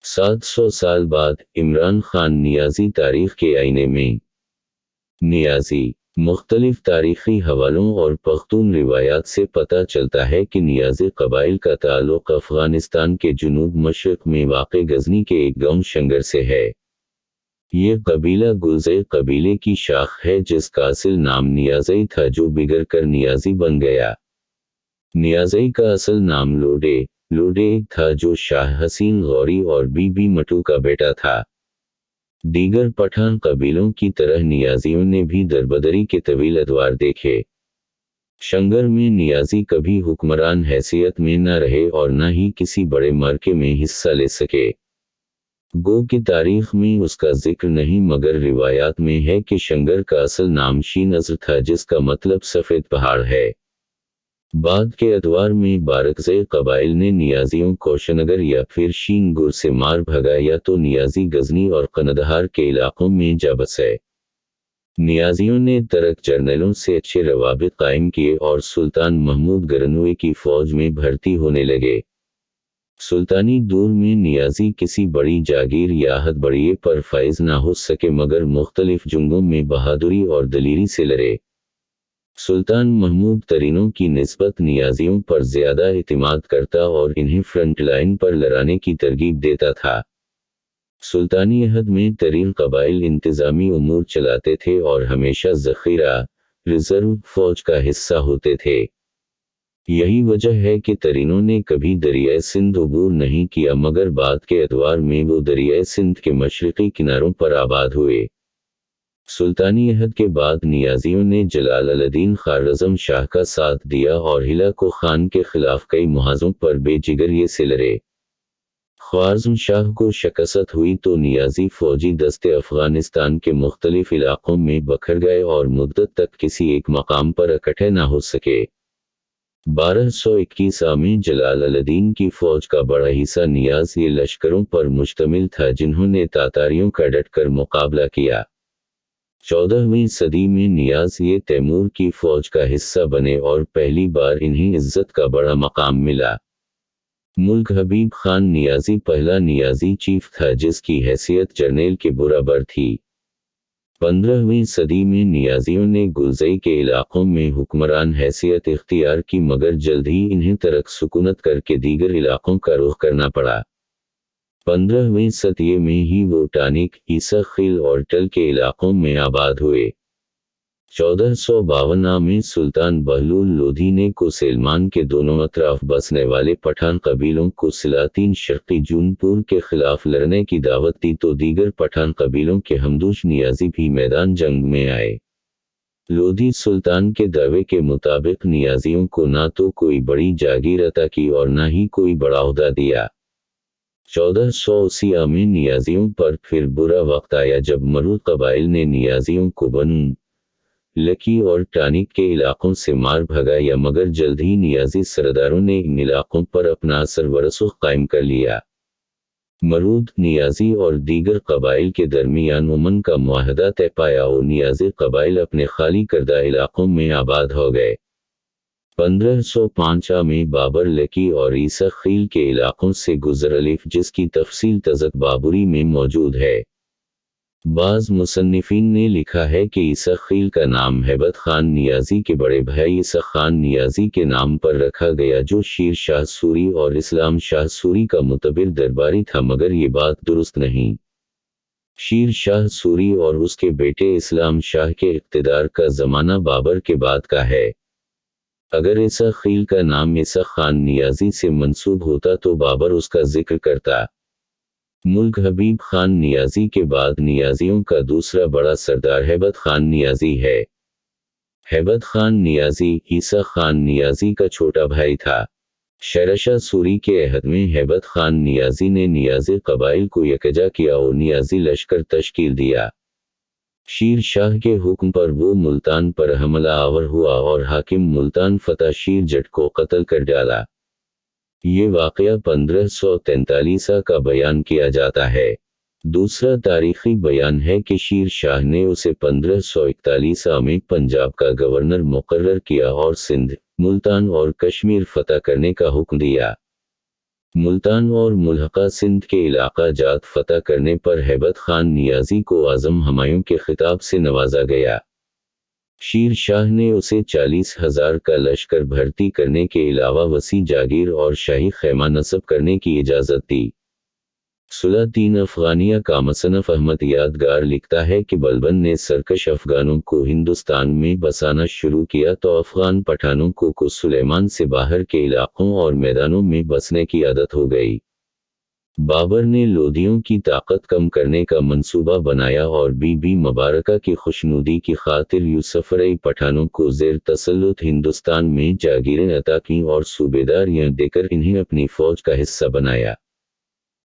700 साल बाद इमरान खान नियाज़ी तारीख़ के आईने में। नियाज़ी मुख्तलिफ तारीख़ी हवालों और पख्तून रिवायात से पता चलता है कि नियाज़ी कबाइल का ताल्लुक़ अफ़ग़ानिस्तान के जुनूब मशरिक़ में वाक़े गज़नी के एक गाँव शंगर से है। ये कबीला गुलज़ई कबीले की शाख है जिसका असल नाम नियाज़ई था जो बिगड़ कर नियाज़ी बन गया। नियाज़ई का असल नाम लोडे था जो शाह हसीन गौरी और बीबी मटू का बेटा था। दीगर पठान कबीलों की तरह नियाज़ियों ने भी दरबदरी के तवील अदवार देखे। शंगर में नियाज़ी कभी हुक्मरान हैसियत में न रहे और न ही किसी बड़े मार्के में हिस्सा ले सके। गो की तारीख में उसका जिक्र नहीं मगर रिवायात में है कि शंगर का असल नाम शीन अज़र था जिसका मतलब सफ़ेद पहाड़ है। बाद के अदवार में बारकज़ई कबाइल ने नियाज़ियों को शनगर या फिर शीन गुर से मार भगा या तो नियाज़ी गज़नी और कनदहार के इलाकों में जा बसे। नियाज़ियों ने तरक जर्नलों से अच्छे रवाबित कायम किए और सुल्तान महमूद गरनवे की फ़ौज में भर्ती होने लगे। सुल्तानी दौर में नियाज़ी किसी बड़ी जागीर या हदबड़िए पर फाइज ना हो सके मगर मुख्तलिफ जंगों में बहादुरी और दलीरी से लड़े। सुल्तान महमूद तरीनों की निस्बत नियाज़ियों पर ज़्यादा इतिमाद करता और इन्हें फ्रंट लाइन पर लड़ाने की तरगीब देता था। सुल्तानी अहद में तरीन कबाइल इंतज़ामी उमूर चलाते थे और हमेशा ज़ख़ीरा रिज़र्व फ़ौज का हिस्सा होते थे। यही वजह है कि तरीनों ने कभी दरियाए सिंध अबूर नहीं किया मगर बाद के अदवार में वो दरियाए सिंध के मशरक़ी किनारों पर आबाद हुए। सुल्तानी अहद के बाद नियाज़ियों ने जलाल अल-दीन ख़ारज़म शाह का साथ दिया और हिलाको खान के खिलाफ कई मुहाज़ों पर बेजिगरिए से लड़े। ख़्वारज़म शाह को शिकस्त हुई तो नियाज़ी फ़ौजी दस्ते अफ़ग़ानिस्तान के मुख्तलिफ इलाक़ों में बखर गए और मुद्दत तक किसी एक मकाम पर इकट्ठे न हो सके। 1221 में जलाल अल-दीन की फ़ौज का बड़ा हिस्सा नियाज़ ये लश्करों पर मुश्तमिल था जिन्होंने तातारियों का डटकर मुकाबला किया। 14वीं सदी में नियाज़ ये तैमूर की फ़ौज का हिस्सा बने और पहली बार इन्हें इज़्ज़त का बड़ा मकाम मिला। मुल्क हबीब खान नियाज़ी पहला नियाज़ी चीफ था जिसकी हैसियत जर्नेल के बराबर थी। 15वीं सदी में नियाज़ियों ने गुलज़ई के इलाक़ों में हुक्मरान हैसियत इख्तियार की मगर जल्द ही इन्हें तरक सुकूनत करके दीगर इलाक़ों का रुख करना पड़ा। 15वीं सदी में ही वो टानिक, ईसा खील और टल के इलाक़ों में आबाद हुए। 1452 में सुल्तान बहलूल लोधी ने को सलमान के दोनों अतराफ बसने वाले पठान कबीलों को सलातीन शर्क़ी जूनपुर के खिलाफ लड़ने की दावत दी तो दीगर पठान कबीलों के हमदोश नियाज़ी भी मैदान जंग में आए। लोधी सुल्तान के दावे के मुताबिक नियाज़ियों को ना तो कोई बड़ी जागीर अता की और ना ही कोई बड़ा ओहदा दिया। 1480 में नियाज़ियों पर फिर बुरा वक्त आया जब मरूद कबाइल ने नियाज़ियों को बनु लकी और टानिक के इलाक़ों से मार भगाया मगर जल्द ही नियाज़ी सरदारों ने इन इलाक़ों पर अपना असर व रसूख़ कायम कर लिया। मरूद, नियाज़ी और दीगर कबाइल के दरमियान अमन का मुआहदा तय पाया और नियाज़ी कबाइल अपने खाली करदा इलाक़ों में आबाद हो गए। 1505 में बाबर लकी और ईसा खील के इलाक़ों से गुज़र अलिफ जिसकी तफसील तज़क बाबरी में मौजूद है। बाज़ मुसन्निफ़ीन ने लिखा है कि ईसा खील का नाम हैबत खान नियाज़ी के बड़े भाई ईसा खान नियाज़ी के नाम पर रखा गया जो शीर शाह सूरी और इस्लाम शाह सूरी का मुतबिर दरबारी था मगर ये बात दुरुस्त नहीं। शीर शाह सूरी और उसके बेटे इस्लाम शाह के इक़्तिदार का ज़माना बाबर के बाद का है। अगर ईसा खील का नाम ईसा खान नियाज़ी से मंसूब होता तो बाबर उसका जिक्र करता। मुल्क हबीब खान नियाज़ी के बाद नियाज़ियों का दूसरा बड़ा सरदार हैबत खान नियाज़ी है। हैबत खान नियाज़ी ईसा खान नियाज़ी का छोटा भाई था। शेरशाह सूरी के अहद में हैबत खान नियाज़ी ने नियाज़ी कबाइल को यकजा किया और नियाज़ी लश्कर तश्कील दिया। शीर शाह के हुक्म पर वो मुल्तान पर हमला आवर हुआ और हाकिम मुल्तान फ़तह शीर जट को कत्ल कर डाला। ये वाक़या 1543 का बयान किया जाता है। दूसरा तारीख़ी बयान है कि शीर शाह ने उसे 1541 में पंजाब का गवर्नर मुकर्रर किया और सिंध, मुल्तान और कश्मीर फ़तह करने का हुक्म दिया। ملتان اور ملحقہ سندھ کے علاقہ جات فتح کرنے پر ہیبت خان نیازی کو اعظم ہمایوں کے خطاب سے نوازا گیا۔ شیر شاہ نے اسے 40,000 کا لشکر بھرتی کرنے کے علاوہ وسیع جاگیر اور شاہی خیمہ نصب کرنے کی اجازت دی۔ سلاطین افغانیہ کا مصنف احمد یادگار لکھتا ہے کہ بلبن نے سرکش افغانوں کو ہندوستان میں بسانا شروع کیا تو افغان پٹھانوں کو سلیمان سے باہر کے علاقوں اور میدانوں میں بسنے کی عادت ہو گئی۔ بابر نے لودھیوں کی طاقت کم کرنے کا منصوبہ بنایا اور بی بی مبارکہ کی خوشنودی کی خاطر یوسفرئی پٹھانوں کو زیر تسلط ہندوستان میں جاگیریں عطا کیں اور صوبیداریاں دے کر انہیں اپنی فوج کا حصہ بنایا۔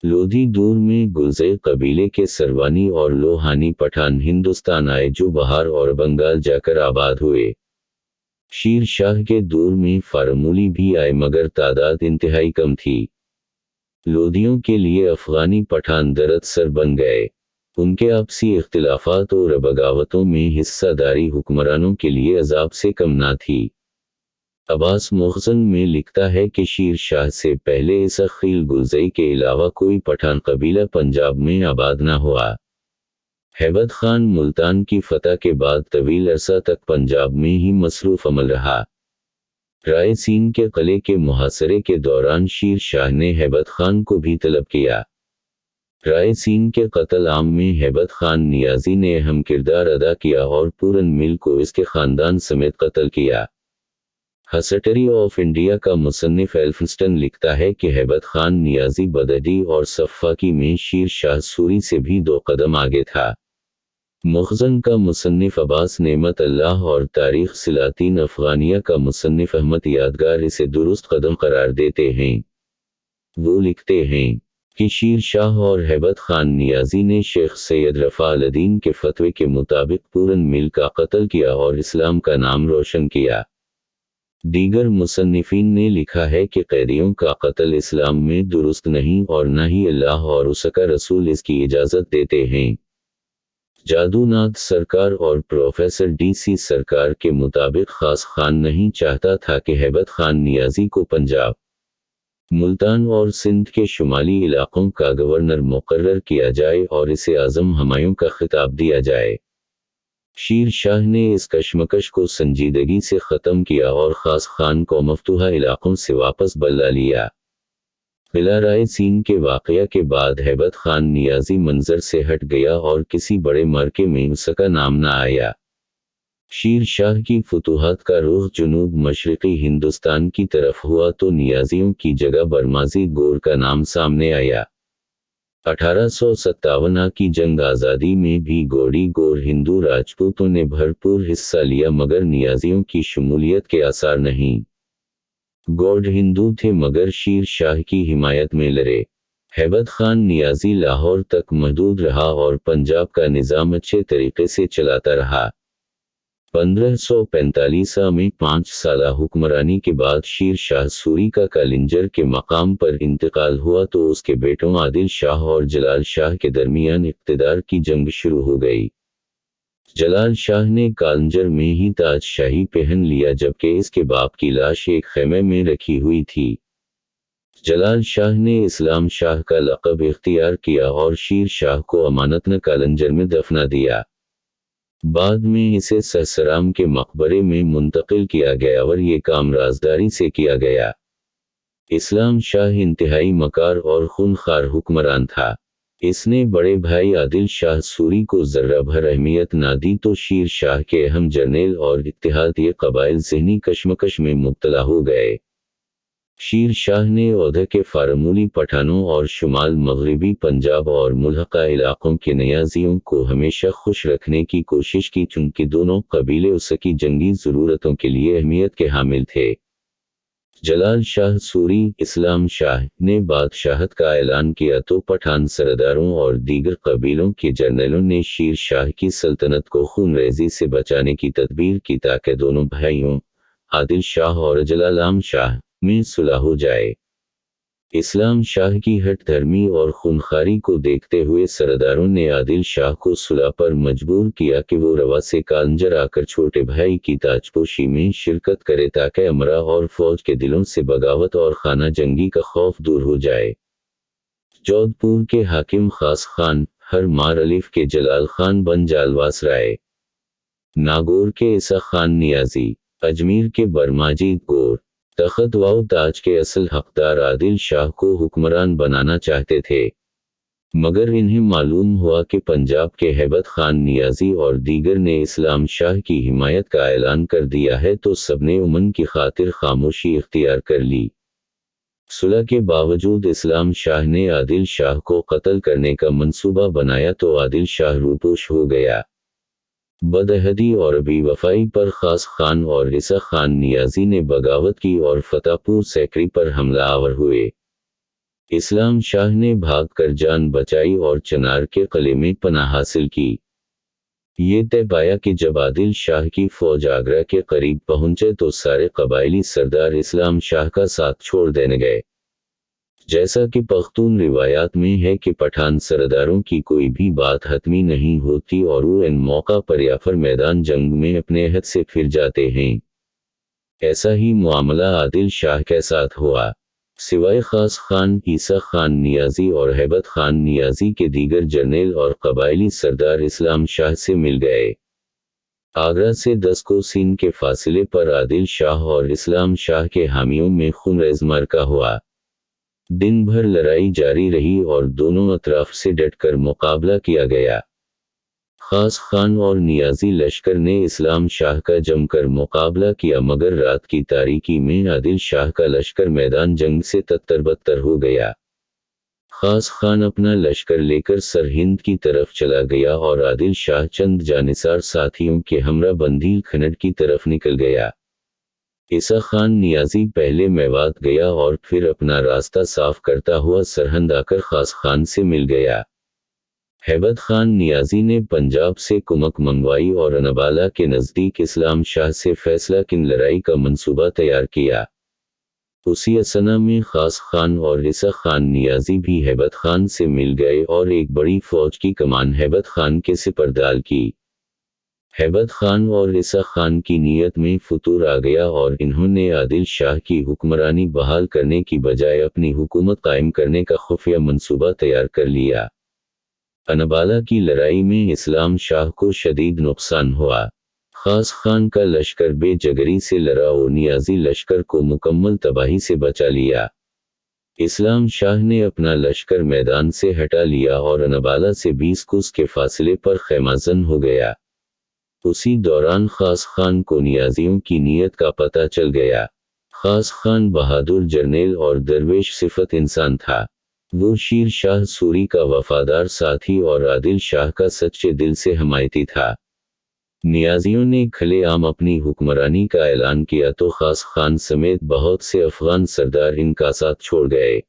لودھی دور میں گلزئی قبیلے کے سروانی اور لوہانی پٹھان ہندوستان آئے جو بہار اور بنگال جا کر آباد ہوئے۔ شیر شاہ کے دور میں فارمولی بھی آئے مگر تعداد انتہائی کم تھی۔ لودھیوں کے لیے افغانی پٹھان درد سر بن گئے۔ ان کے آپسی اختلافات اور بغاوتوں میں حصہ داری حکمرانوں کے لیے عذاب سے کم نہ تھی۔ عباس مخزن میں لکھتا ہے کہ شیر شاہ سے پہلے اسخیل گلزئی کے علاوہ کوئی پٹھان قبیلہ پنجاب میں آباد نہ ہوا۔ ہیبت خان ملتان کی فتح کے بعد طویل عرصہ تک پنجاب میں ہی مصروف عمل رہا۔ رائے سین کے قلعے کے محاصرے کے دوران شیر شاہ نے ہیبت خان کو بھی طلب کیا۔ رائے سین کے قتل عام میں ہیبت خان نیازی نے اہم کردار ادا کیا اور پورن مل کو اس کے خاندان سمیت قتل کیا۔ ہسٹری آف انڈیا کا مصنف ایلفنسٹن لکھتا ہے کہ ہیبت خان نیازی بدہی اور صفاقی میں شیر شاہ سوری سے بھی 2 قدم آگے تھا۔ مخزن کا مصنف عباس نعمت اللہ اور تاریخ سلاطین افغانیہ کا مصنف احمد یادگار اسے درست قدم قرار دیتے ہیں۔ وہ لکھتے ہیں کہ شیر شاہ اور ہیبت خان نیازی نے شیخ سید رفاع الدین کے فتوے کے مطابق پورن مل کا قتل کیا اور اسلام کا نام روشن کیا۔ دیگر مصنفین نے لکھا ہے کہ قیدیوں کا قتل اسلام میں درست نہیں اور نہ ہی اللہ اور اس کا رسول اس کی اجازت دیتے ہیں۔ جادو ناتھ سرکار اور پروفیسر ڈی سی سرکار کے مطابق خاص خان نہیں چاہتا تھا کہ ہیبت خان نیازی کو پنجاب، ملتان اور سندھ کے شمالی علاقوں کا گورنر مقرر کیا جائے اور اسے اعظم ہمایوں کا خطاب دیا جائے۔ شیر شاہ نے اس کشمکش کو سنجیدگی سے ختم کیا اور خاص خان کو مفتوحہ علاقوں سے واپس بلا لیا۔ قلعہ رائے سین کے واقعہ کے بعد ہیبت خان نیازی منظر سے ہٹ گیا اور کسی بڑے معرکے میں اس کا نام نہ آیا۔ شیر شاہ کی فتوحات کا رخ جنوب مشرقی ہندوستان کی طرف ہوا تو نیازیوں کی جگہ برمازی گور کا نام سامنے آیا۔ 1857 کی جنگ آزادی میں بھی گوڑی گور ہندو راجپوتوں نے بھرپور حصہ لیا مگر نیازیوں کی شمولیت کے آثار نہیں۔ گوڑ ہندو تھے مگر شیر شاہ کی حمایت میں لڑے۔ ہیبت خان نیازی لاہور تک محدود رہا اور پنجاب کا نظام اچھے طریقے سے چلاتا رہا۔ 1545 میں 5 سالہ حکمرانی کے بعد شیر شاہ سوری کا کالنجر کے مقام پر انتقال ہوا تو اس کے بیٹوں عادل شاہ اور جلال شاہ کے درمیان اقتدار کی جنگ شروع ہو گئی۔ جلال شاہ نے کالنجر میں ہی تاج شاہی پہن لیا جبکہ اس کے باپ کی لاش ایک خیمے میں رکھی ہوئی تھی۔ جلال شاہ نے اسلام شاہ کا لقب اختیار کیا اور شیر شاہ کو امانتاً کالنجر میں دفنا دیا۔ بعد میں اسے سہسرام کے مقبرے میں منتقل کیا گیا اور یہ کام رازداری سے کیا گیا۔ اسلام شاہ انتہائی مکار اور خونخوار حکمران تھا۔ اس نے بڑے بھائی عادل شاہ سوری کو ذرہ بھر اہمیت نہ دی تو شیر شاہ کے اہم جرنیل اور اتحادیہ قبائل ذہنی کشمکش میں مبتلا ہو گئے۔ شیر شاہ نے اودھ کے فارمولی پٹھانوں اور شمال مغربی پنجاب اور ملحقہ علاقوں کے نیازیوں کو ہمیشہ خوش رکھنے کی کوشش کی چونکہ دونوں قبیلے اس کی جنگی ضرورتوں کے لیے اہمیت کے حامل تھے۔ جلال شاہ سوری، اسلام شاہ، نے بادشاہت کا اعلان کیا تو پٹھان سرداروں اور دیگر قبیلوں کے جرنیلوں نے شیر شاہ کی سلطنت کو خون ریزی سے بچانے کی تدبیر کی تاکہ دونوں بھائیوں، عادل شاہ اور جلال عام شاہ، میں صلح ہو جائے۔ इस्लाम शाह की हठ धर्मी और खूनखारी को देखते हुए सरदारों ने आदिल शाह को सुलह पर मजबूर किया कि वो रवा से कालंजर आकर छोटे भाई की ताजपोशी में शिरकत करे ताकि अमरा और फौज के दिलों से बगावत और खाना जंगी का खौफ दूर हो जाए। जोधपुर के हाकिम खास खान, हर मार अलिफ के जलाल खान बन जालवास राय, नागौर के ईसा खान नियाजी, अजमेर के बरमाजीत गौर, तख्त व ताज के असल हकदार आदिल शाह को हुक्मरान बनाना चाहते थे, मगर इन्हें मालूम हुआ कि पंजाब के हैबत खान नियाजी और दीगर ने इस्लाम शाह की हिमायत का ऐलान कर दिया है तो सबने अमन की खातिर खामोशी इख्तियार कर ली। सुलह के बावजूद इस्लाम शाह ने आदिल शाह को कत्ल करने का मंसूबा बनाया तो आदिल शाह रूपोश हो गया। बदअहदी और बेवफाई पर खास खान और ईसा खान नियाजी ने बगावत की और फतेहपुर सेक्री पर हमला आवर हुए। इस्लाम शाह ने भागकर जान बचाई और चनार के किले में पनाह हासिल की। ये तय पाया कि जब आदिल शाह की फौज आगरा के करीब पहुंचे तो सारे कबायली सरदार इस्लाम शाह का साथ छोड़ देने गए। जैसा कि पख्तून रिवायात में है कि पठान सरदारों की कोई भी बात हतमी नहीं होती और वो इन मौका पर या फिर मैदान जंग में अपने अहद से फिर जाते हैं। ऐसा ही मामला आदिल शाह के साथ हुआ। सिवाय खास खान, ईसा खान नियाजी और हैबत खान नियाजी के दीगर जर्नेल और कबायली सरदार इस्लाम शाह से मिल गए। आगरा से 10 कोसिन के फासले पर आदिल शाह और इस्लाम शाह के हामियों में खूनरेज़ मारका हुआ। दिन भर लड़ाई जारी रही और दोनों अतराफ से डटकर मुकाबला किया गया। खास खान और नियाजी लश्कर ने इस्लाम शाह का जमकर मुकाबला किया मगर रात की तारीकी में आदिल शाह का लश्कर मैदान जंग से तत्तर-बत्तर हो गया। खास खान अपना लश्कर लेकर सरहिंद की तरफ चला गया और आदिल शाह चंद जानिसार साथियों के हमरा बंदील खनड़ की तरफ निकल गया। ईसा खान नियाजी पहले मेवात गया और फिर अपना रास्ता साफ करता हुआ सरहंद आकर खास खान से मिल गया। हैबत खान नियाजी ने पंजाब से कुमक मंगवाई और अनबाला के नज़दीक इस्लाम शाह से फैसला किन लड़ाई का मंसूबा तैयार किया। उसी असना में खास खान और ईसा खान नियाजी भी हैबत खान से मिल गए और एक बड़ी फौज की कमान हैबत खान के सिपरदाल की। हैबत खान और ईसा खान की नीयत में फतूर आ गया और इन्होंने आदिल शाह की हुक्मरानी बहाल करने की बजाय अपनी हुकूमत कायम करने का खुफिया मंसूबा तैयार कर लिया। अनबाला की लड़ाई में इस्लाम शाह को शदीद नुकसान हुआ। खास खान का लश्कर बेजगरी से लड़ा और नियाजी लश्कर को मुकम्मल तबाही से बचा लिया। इस्लाम शाह ने अपना लश्कर मैदान से हटा लिया और अनबाला से 20 कोस के फासले पर खैमाजन हो गया। उसी दौरान खास खान को नियाजियों की नीयत का पता चल गया। खास खान बहादुर जर्नेल और दरवेश सिफत इंसान था। वो शेर शाह सूरी का वफादार साथी और आदिल शाह का सच्चे दिल से हमायती था। नियाजियों ने खुलेआम अपनी हुक्मरानी का ऐलान किया तो खास खान समेत बहुत से अफगान सरदार इनका साथ छोड़ गए।